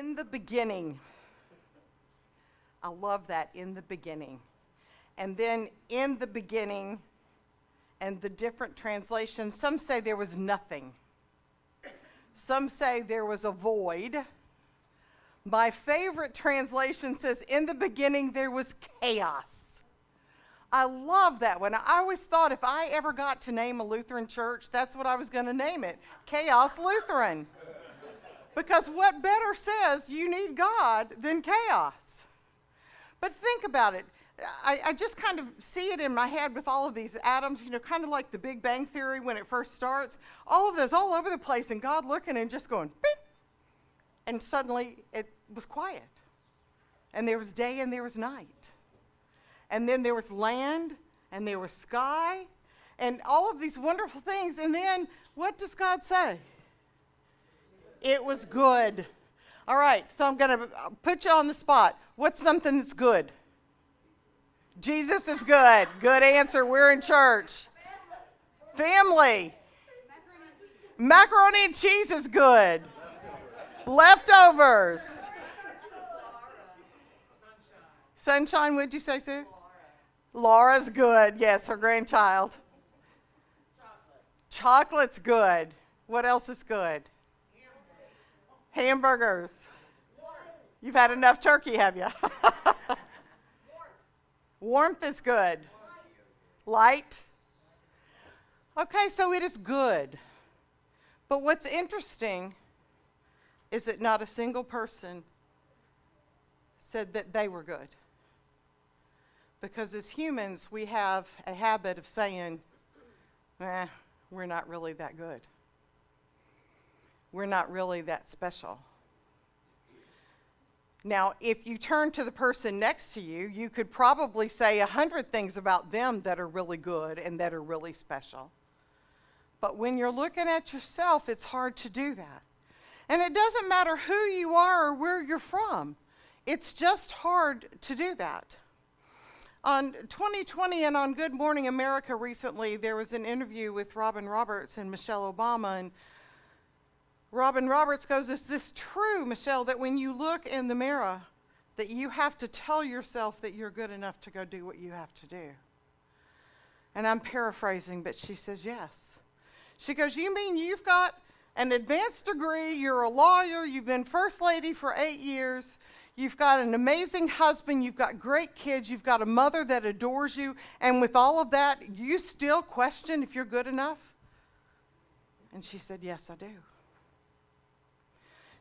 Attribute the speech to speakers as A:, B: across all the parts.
A: In the beginning. I love that, in the beginning. And then in the beginning, and the different translations, some say there was nothing. Some say there was a void. My favorite translation says, in the beginning there was chaos. I love that one. I always thought if I ever got to name a Lutheran church, that's what I was going to name it, Chaos Lutheran. Because what better says you need God than chaos? But think about it. I just kind of see it in my head with all of these atoms, kind of like the Big Bang Theory when it first starts. All of those all over the place, and God looking and just going, beep. And suddenly it was quiet. And there was day and there was night. And then there was land and there was sky and all of these wonderful things. And then what does God say? It was good. All right, so I'm going to put you on the spot. What's something that's good? Jesus is good. Good answer. We're in church. Family. Macaroni and cheese is good. Leftovers. Sunshine, what'd you say, Sue? Laura's good. Yes, her grandchild. Chocolate's good. What else is good? Hamburgers. You've had enough turkey, have you? Warmth is good. Light. Okay, so it is good. But what's interesting is that not a single person said that they were good. Because as humans, we have a habit of saying, we're not really that good. We're not really that special. Now, if you turn to the person next to you, you could probably say 100 things about them that are really good and that are really special. But when you're looking at yourself, it's hard to do that. And it doesn't matter who you are or where you're from. It's just hard to do that. On 2020 and on Good Morning America recently, there was an interview with Robin Roberts and Michelle Obama, and Robin Roberts goes, is this true, Michelle, that when you look in the mirror, that you have to tell yourself that you're good enough to go do what you have to do? And I'm paraphrasing, but she says yes. She goes, you mean you've got an advanced degree, you're a lawyer, you've been first lady for 8 years, you've got an amazing husband, you've got great kids, you've got a mother that adores you, and with all of that, you still question if you're good enough? And she said, yes, I do.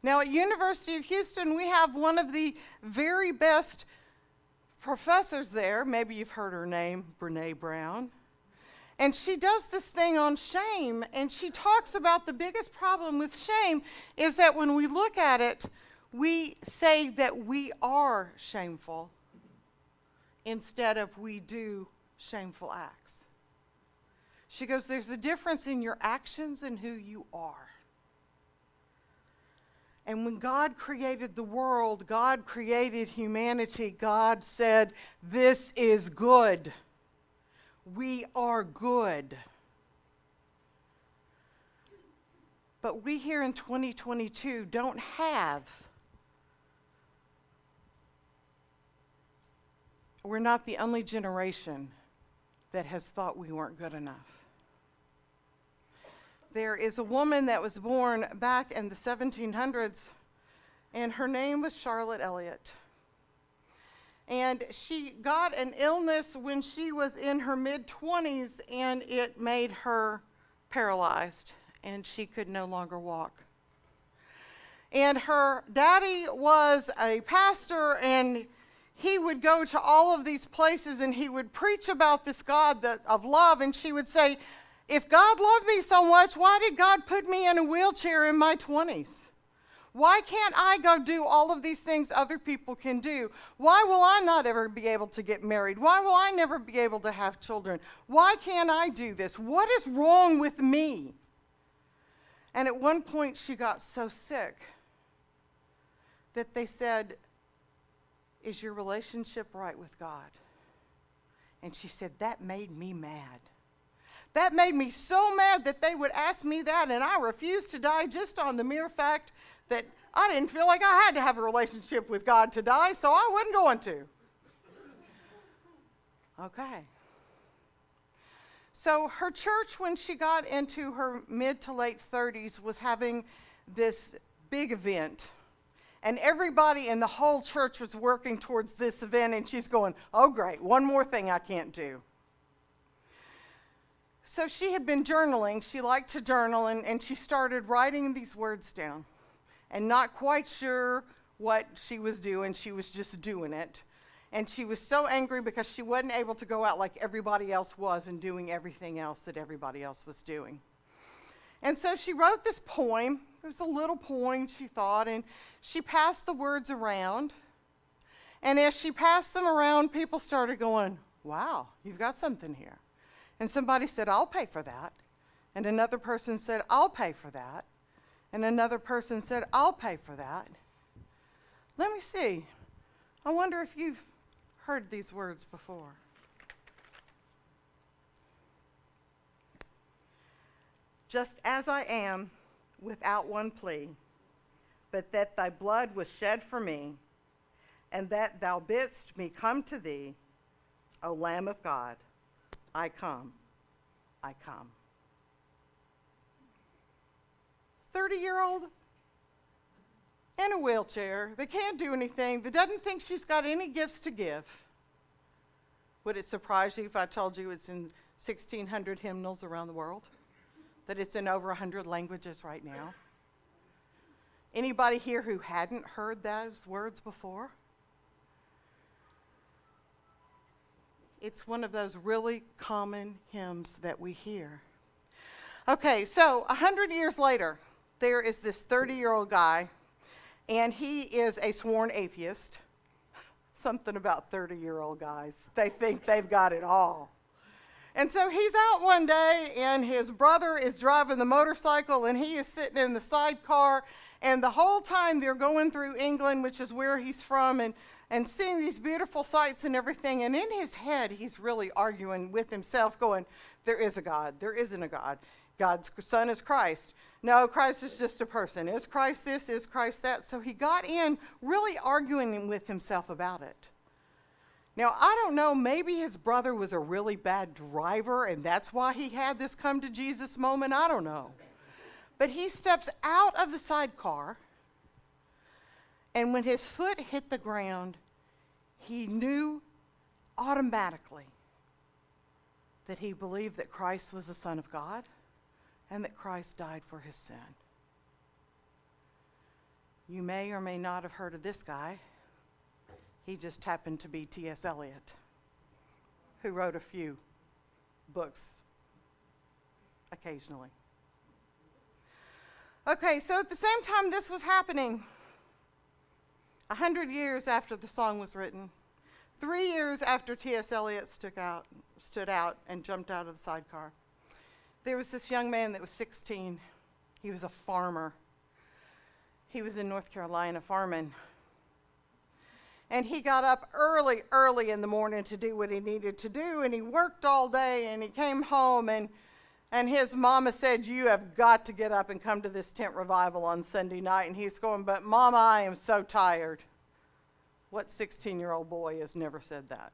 A: Now, at University of Houston, we have one of the very best professors there. Maybe you've heard her name, Brene Brown. And she does this thing on shame, and she talks about the biggest problem with shame is that when we look at it, we say that we are shameful instead of we do shameful acts. She goes, there's a difference in your actions and who you are. And when God created the world, God created humanity, God said, this is good. We are good. But we here in 2022 don't have, we're not the only generation that has thought we weren't good enough. There is a woman that was born back in the 1700s, and her name was Charlotte Elliott. And she got an illness when she was in her mid-20s, and it made her paralyzed, and she could no longer walk. And her daddy was a pastor, and he would go to all of these places, and he would preach about this God of love, and she would say, if God loved me so much, why did God put me in a wheelchair in my 20s? Why can't I go do all of these things other people can do? Why will I not ever be able to get married? Why will I never be able to have children? Why can't I do this? What is wrong with me? And at one point she got so sick that they said, is your relationship right with God? And she said, that made me mad. That made me so mad that they would ask me that, and I refused to die just on the mere fact that I didn't feel like I had to have a relationship with God to die, so I wasn't going to. Okay. So her church, when she got into her mid to late 30s, was having this big event. And everybody in the whole church was working towards this event, and she's going, oh great, one more thing I can't do. So she had been journaling. She liked to journal, and she started writing these words down. And not quite sure what she was doing, she was just doing it. And she was so angry because she wasn't able to go out like everybody else was and doing everything else that everybody else was doing. And so she wrote this poem. It was a little poem, she thought, and she passed the words around. And as she passed them around, people started going, wow, you've got something here. And somebody said, I'll pay for that. And another person said, I'll pay for that. And another person said, I'll pay for that. Let me see. I wonder if you've heard these words before. Just as I am, without one plea, but that thy blood was shed for me, and that thou bidst me come to thee, O Lamb of God, I come, I come. 30-year-old in a wheelchair that can't do anything, that doesn't think she's got any gifts to give. Would it surprise you if I told you it's in 1,600 hymnals around the world? That it's in over 100 languages right now? Anybody here who hadn't heard those words before? It's one of those really common hymns that we hear. Okay, so 100 years later, there is this 30-year-old guy, and he is a sworn atheist. Something about 30-year-old guys. They think they've got it all. And so he's out one day, and his brother is driving the motorcycle, and he is sitting in the sidecar. And the whole time they're going through England, which is where he's from, and seeing these beautiful sights and everything. And in his head, he's really arguing with himself, going, there is a God. There isn't a God. God's son is Christ. No, Christ is just a person. Is Christ this? Is Christ that? So he got in really arguing with himself about it. Now, I don't know, maybe his brother was a really bad driver, and that's why he had this come to Jesus moment. I don't know. But he steps out of the sidecar, and when his foot hit the ground, he knew automatically that he believed that Christ was the Son of God and that Christ died for his sin. You may or may not have heard of this guy. He just happened to be T.S. Eliot, who wrote a few books occasionally. Okay, so at the same time this was happening, 100 years after the song was written, 3 years after T.S. Eliot stood out and jumped out of the sidecar, there was this young man that was 16. He was a farmer. He was in North Carolina farming. And he got up early in the morning to do what he needed to do, and he worked all day, and he came home, and his mama said, you have got to get up and come to this tent revival on Sunday night. And he's going, but Mama, I am so tired. What 16-year-old boy has never said that?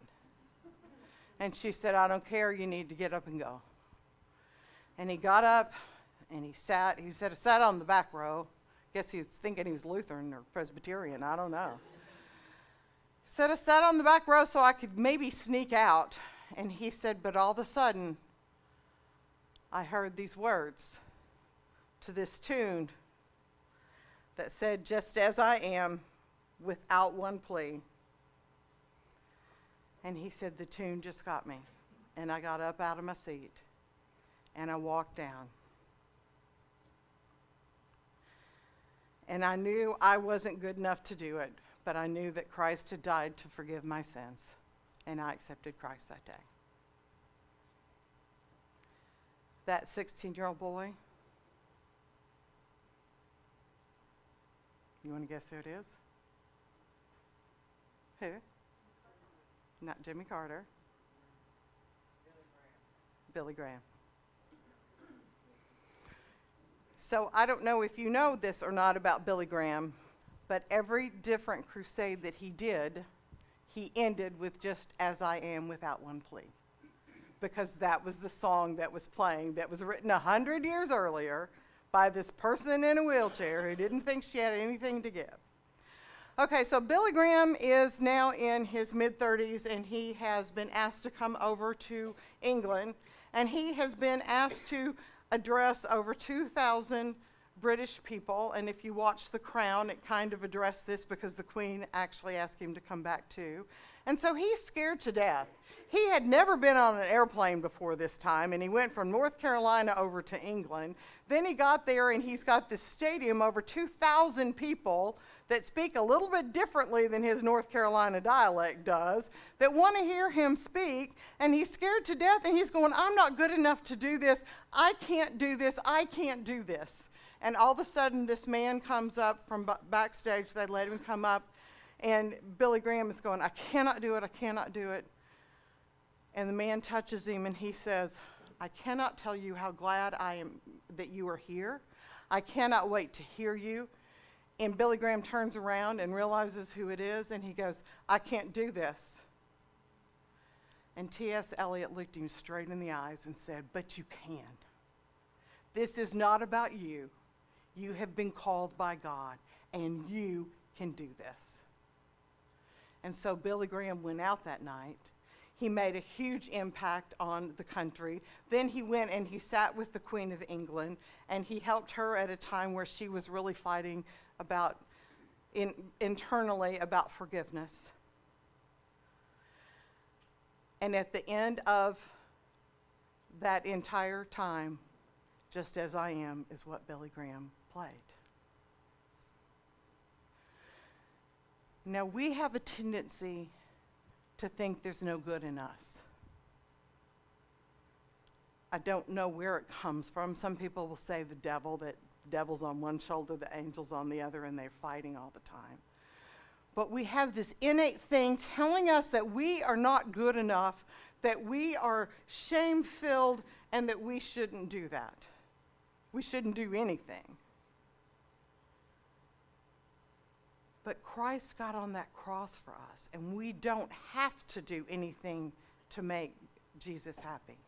A: And she said, I don't care, you need to get up and go. And he got up, and he sat. He said, I sat on the back row. Guess he was thinking he was Lutheran or Presbyterian, I don't know. He said, I sat on the back row so I could maybe sneak out. And he said, but all of a sudden, I heard these words to this tune that said, just as I am, without one plea. And he said, the tune just got me. And I got up out of my seat, and I walked down. And I knew I wasn't good enough to do it, but I knew that Christ had died to forgive my sins, and I accepted Christ that day. That 16-year-old boy, you want to guess who it is? Who? Not Jimmy Carter. Billy Graham. So I don't know if you know this or not about Billy Graham, But every different crusade that he did, he ended with "Just as I am without one plea." Because that was the song that was playing, that was written 100 years earlier by this person in a wheelchair who didn't think she had anything to give. Okay, so Billy Graham is now in his mid-30s, and he has been asked to come over to England, and he has been asked to address over 2,000 British people. And if you watch The Crown, it kind of addressed this because the Queen actually asked him to come back too. And so he's scared to death. He had never been on an airplane before this time, and he went from North Carolina over to England. Then he got there, and he's got this stadium, over 2,000 people that speak a little bit differently than his North Carolina dialect does, that want to hear him speak, and he's scared to death, and he's going, "I'm not good enough to do this. I can't do this. I can't do this." And all of a sudden, this man comes up from backstage. They let him come up, and Billy Graham is going, "I cannot do it. I cannot do it." And the man touches him, and he says, "I cannot tell you how glad I am that you are here. I cannot wait to hear you." And Billy Graham turns around and realizes who it is, and he goes, "I can't do this." And T.S. Eliot looked him straight in the eyes and said, "But you can. This is not about you. You have been called by God, and you can do this." And so Billy Graham went out that night. He made a huge impact on the country. Then he went and he sat with the Queen of England, and he helped her at a time where she was really fighting about internally about forgiveness. And at the end of that entire time, "Just as I Am" is what Billy Graham played. Now, we have a tendency to think there's no good in us. I don't know where it comes from. Some people will say the devil's on one shoulder, the angel's on the other, and they're fighting all the time. But we have this innate thing telling us that we are not good enough, that we are shame-filled, and that we shouldn't do that. We shouldn't do anything. But Christ got on that cross for us, and we don't have to do anything to make Jesus happy.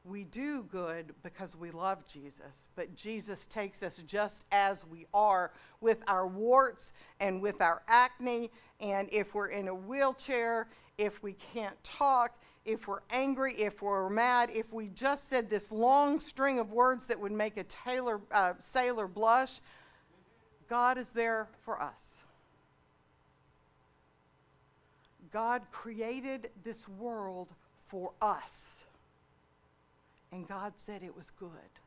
A: We do good because we love Jesus, but Jesus takes us just as we are, with our warts and with our acne, and if we're in a wheelchair, if we can't talk, if we're angry, if we're mad, if we just said this long string of words that would make a sailor blush, God is there for us. God created this world for us, and God said it was good.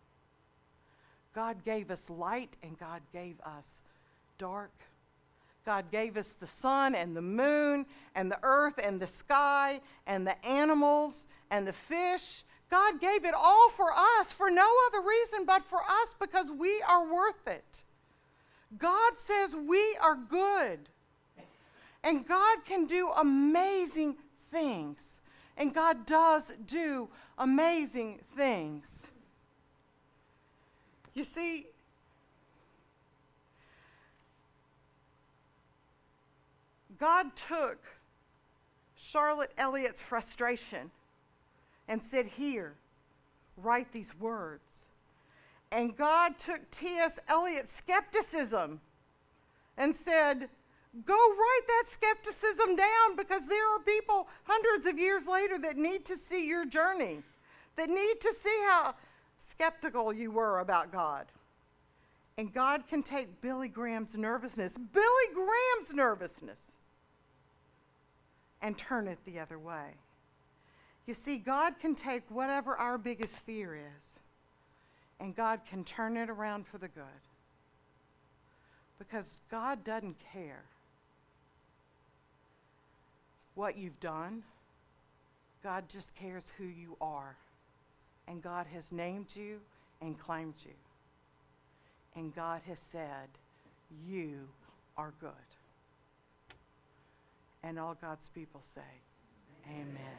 A: God gave us light, and God gave us dark. God gave us the sun and the moon and the earth and the sky and the animals and the fish. God gave it all for us for no other reason but for us, because we are worth it. God says we are good, and God can do amazing things, and God does do amazing things. You see, God took Charlotte Elliott's frustration and said, "Here, write these words." And God took T.S. Eliot's skepticism and said, "Go write that skepticism down, because there are people hundreds of years later that need to see your journey, that need to see how skeptical you were about God." And God can take Billy Graham's nervousness, and turn it the other way. You see, God can take whatever our biggest fear is, and God can turn it around for the good. Because God doesn't care what you've done. God just cares who you are. And God has named you and claimed you. And God has said, you are good. And all God's people say, amen.